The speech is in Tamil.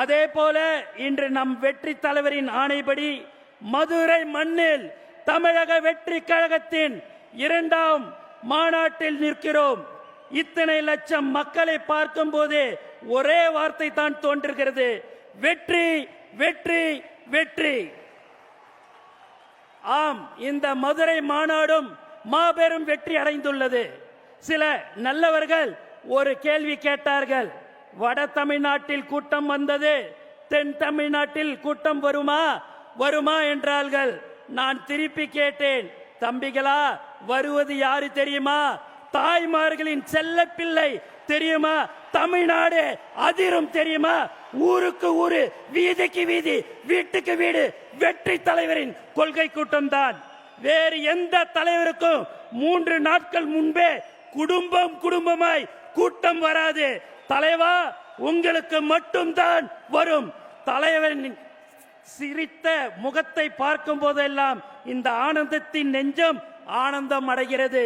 அதே போல இன்று நம் வெற்றி தலைவரின் ஆணைப்படி மதுரை மண்ணில் தமிழக வெற்றி கழகத்தின் 2ஆம் மாநாட்டில் நிற்கிறோம். இத்தனை லட்சம் மக்களை பார்க்கும் போதே ஒரே வார்த்தை தான் தோன்றுகிறது, வெற்றி வெற்றி வெற்றி. ஆம், இந்த மதுரை மாநாடும் மாபெரும் வெற்றி அடைந்துள்ளது. சில நல்லவர்கள் ஒரு கேள்வி கேட்டார்கள், வட தமிழ்நாட்டில் கூட்டம் வந்தது, தென் தமிழ்நாட்டில் கூட்டம் வருமா என்றார்கள். நான் திருப்பி கேட்டேன், தம்பிகளா, வருவது யாரு தெரியுமா? தாய்மார்களின் செல்ல பிள்ளை தெரியுமா? தமிழ்நாடு அதிரும் தெரியுமா? ஊருக்கு ஊரு, வீதிக்கு வீதி, வீட்டுக்கு வீடு வெற்றி தலைவரின் கொள்கை கூட்டம் தான். வேறு எந்த தலைவருக்கும் 3 நாட்கள் முன்பே குடும்பமாய் கூட்டம் வராது. தலைவா, உங்களுக்கு மட்டும்தான் வரும். தலைவரின் சிரித்த முகத்தை பார்க்கும் போதெல்லாம் இந்த ஆனந்தத்தின் நெஞ்சம் ஆனந்தம் அடைகிறது.